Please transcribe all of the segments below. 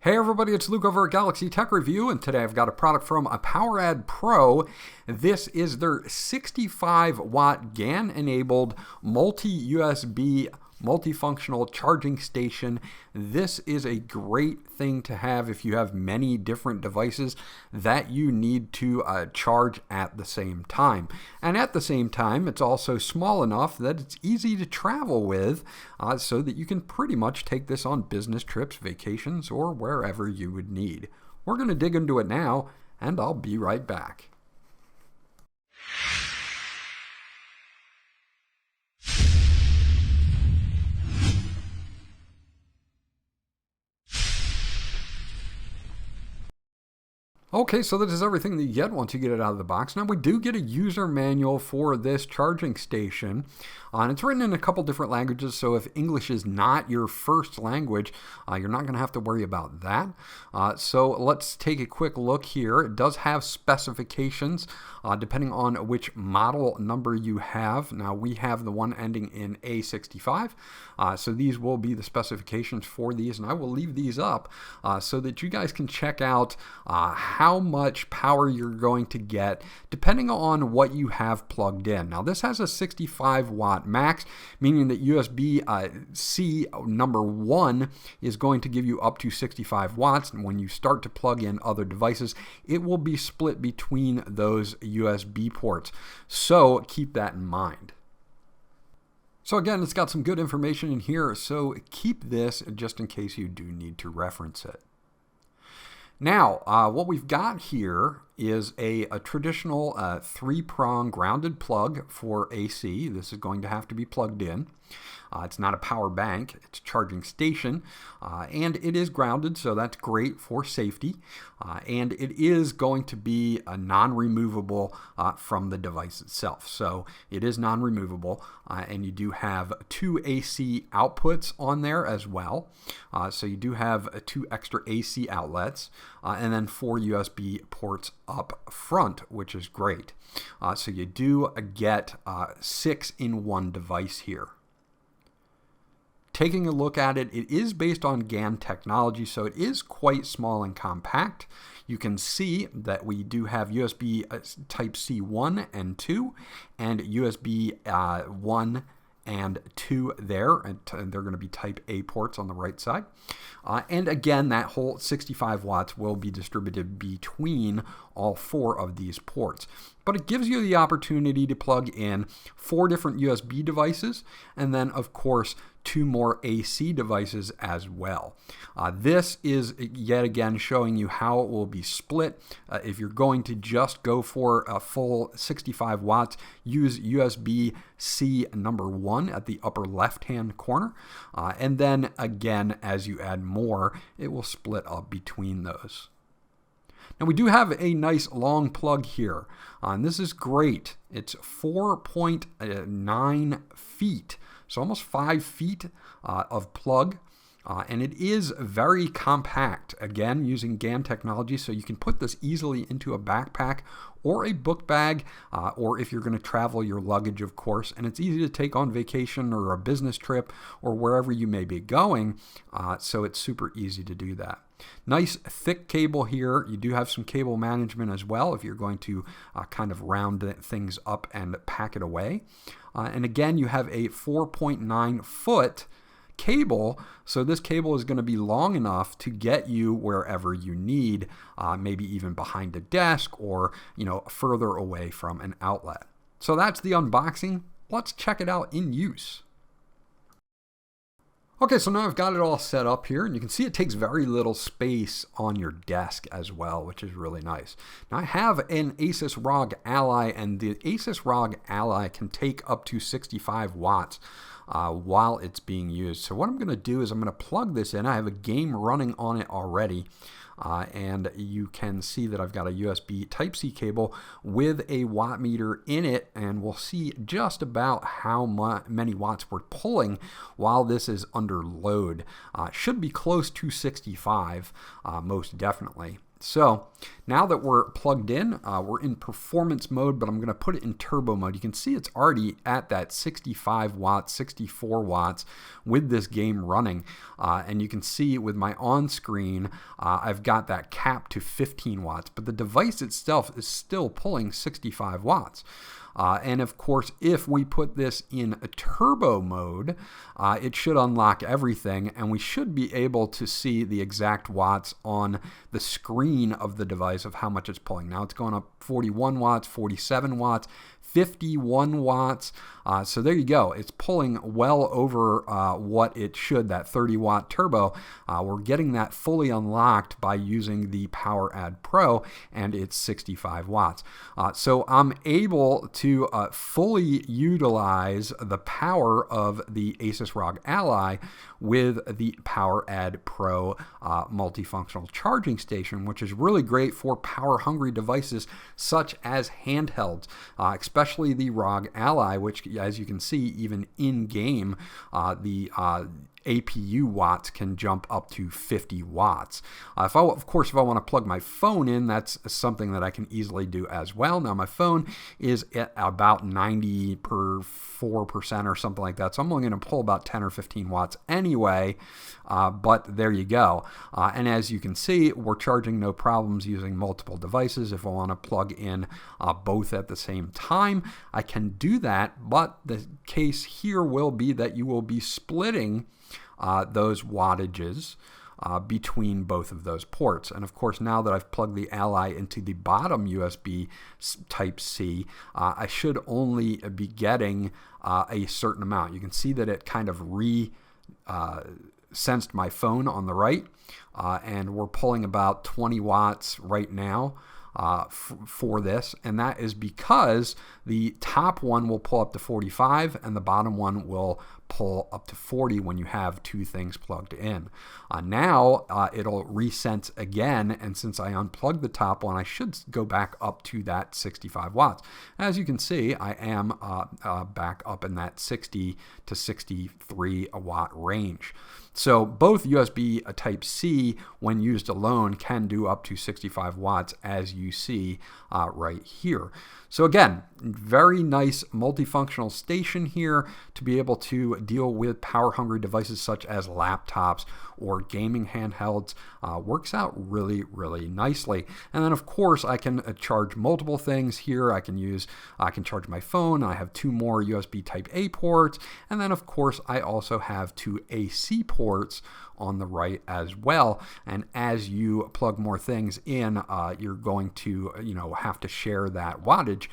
Hey everybody, it's Luke over at Galaxy Tech Review, and today I've got a product from POWERADD Pro. This is their 65-watt GaN-enabled multi-USB multifunctional charging station. This is a great thing to have if you have many different devices that you need to charge at the same time. And at the same time, it's also small enough that it's easy to travel with, so that you can pretty much take this on business trips, vacations, or wherever you would need. We're going to dig into it now, and I'll be right back. Okay, so that is everything that you get once you get it out of the box. Now, we do get a user manual for this charging station, and it's written in a couple different languages, so if English is not your first language, you're not going to have to worry about that. So let's take a quick look here. It does have specifications depending on which model number you have. Now, we have the one ending in A65, so these will be the specifications for these, and I will leave these up so that you guys can check out how much power you're going to get depending on what you have plugged in. Now, this has a 65-watt max, meaning that USB-C number 1 is going to give you up to 65 watts, and when you start to plug in other devices, it will be split between those USB ports. So keep that in mind. So again, it's got some good information in here, so keep this just in case you do need to reference it. Now, what we've got here is a traditional 3-prong grounded plug for AC. This is going to have to be plugged in. It's not a power bank, it's a charging station, and it is grounded, so that's great for safety. And it is going to be non-removable from the device itself. So it is non-removable, and you do have 2 AC outputs on there as well. So you do have 2 extra AC outlets, and then 4 USB ports up front, which is great. So you do get 6 in one device here. Taking a look at it, it is based on GaN technology, so it is quite small and compact. You can see that we do have USB Type-C 1 and 2, and USB 1 and 2 there, and they're going to be Type A ports on the right side. And again, that whole 65 watts will be distributed between all 4 of these ports. But it gives you the opportunity to plug in 4 different USB devices, and then of course 2 more AC devices as well. This is yet again showing you how it will be split. If you're going to just go for a full 65 watts, use USB-C number 1 at the upper left-hand corner. And then again, as you add more, it will split up between those. Now, we do have a nice long plug here, and this is great. It's 4.9 feet, so almost 5 feet of plug, and it is very compact, again using GaN technology, so you can put this easily into a backpack or a book bag, or if you're going to travel, your luggage, of course, and it's easy to take on vacation or a business trip or wherever you may be going, so it's super easy to do that. Nice thick cable here. You do have some cable management as well if you're going to kind of round things up and pack it away. And again, you have a 4.9 foot cable, so this cable is going to be long enough to get you wherever you need, maybe even behind a desk or further away from an outlet. So that's the unboxing. Let's check it out in use. Okay, so now I've got it all set up here, and you can see it takes very little space on your desk as well, which is really nice. Now, I have an Asus ROG Ally, and the Asus ROG Ally can take up to 65 watts while it's being used. So what I'm going to do is I'm going to plug this in. I have a game running on it already. And you can see that I've got a USB Type-C cable with a watt meter in it, and we'll see just about how many watts we're pulling while this is under load. Should be close to 65, most definitely. So now that we're plugged in, we're in performance mode, but I'm going to put it in turbo mode. You can see it's already at that 65 watts, 64 watts with this game running. And you can see with my on-screen, I've got that cap to 15 watts, but the device itself is still pulling 65 watts. And of course, if we put this in a turbo mode, it should unlock everything, and we should be able to see the exact watts on the screen of the device of how much it's pulling. Now it's going up 41 watts, 47 watts, 51 watts. So there you go. It's pulling well over what it should, that 30 watt turbo. We're getting that fully unlocked by using the POWERADD Pro, and it's 65 watts. So I'm able to fully utilize the power of the Asus ROG Ally with the POWERADD Pro multifunctional charging station, which is really great for power-hungry devices such as handhelds, especially the ROG Ally, which, as you can see, even in-game, the APU watts can jump up to 50 watts. Of course, if I want to plug my phone in, that's something that I can easily do as well. Now, my phone is at about 94% or something like that, so I'm only going to pull about 10 or 15 watts anyway, but there you go. And as you can see, we're charging no problems using multiple devices. If I want to plug in both at the same time, I can do that, but the case here will be that you will be splitting those wattages between both of those ports. And of course, now that I've plugged the Ally into the bottom USB Type-C, I should only be getting a certain amount. You can see that it kind of sensed my phone on the right, and we're pulling about 20 watts right now for this, and that is because the top one will pull up to 45 and the bottom one will pull up to 40 when you have two things plugged in. Now it'll resense again, and since I unplugged the top one, I should go back up to that 65 watts. As you can see, I am back up in that 60 to 63 watt range. So both USB Type-C, when used alone, can do up to 65 watts, as you see right here. So again, very nice multifunctional station here to be able to deal with power-hungry devices such as laptops or gaming handhelds. Works out really, really nicely. And then of course I can charge multiple things here. I can charge my phone. I have two more USB Type-A ports, and then of course I also have two AC ports on the right as well. And as you plug more things in, you're going to have to share that wattage.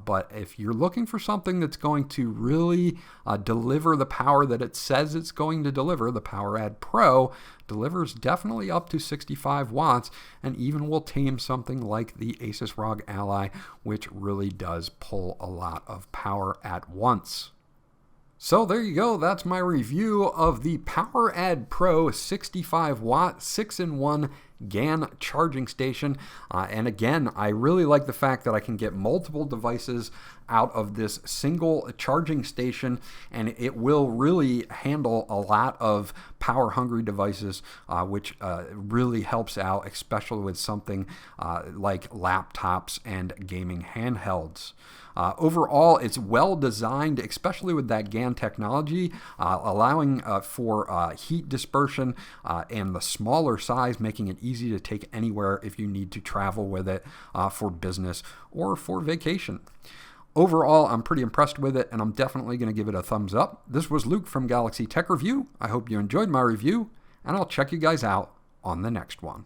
But if you're looking for something that's going to really deliver the power that it says it's going to deliver, the POWERADD Pro delivers definitely up to 65 watts, and even will tame something like the Asus ROG Ally, which really does pull a lot of power at once. So there you go, that's my review of the POWERADD Pro 65 watt 6-in-1 GaN charging station. And again, I really like the fact that I can get multiple devices out of this single charging station, and it will really handle a lot of power hungry devices, which really helps out, especially with something like laptops and gaming handhelds. Overall, it's well designed, especially with that GaN technology, allowing for heat dispersion and the smaller size, making it easy to take anywhere if you need to travel with it for business or for vacation. Overall, I'm pretty impressed with it, and I'm definitely going to give it a thumbs up. This was Luke from Galaxy Tech Review. I hope you enjoyed my review, and I'll check you guys out on the next one.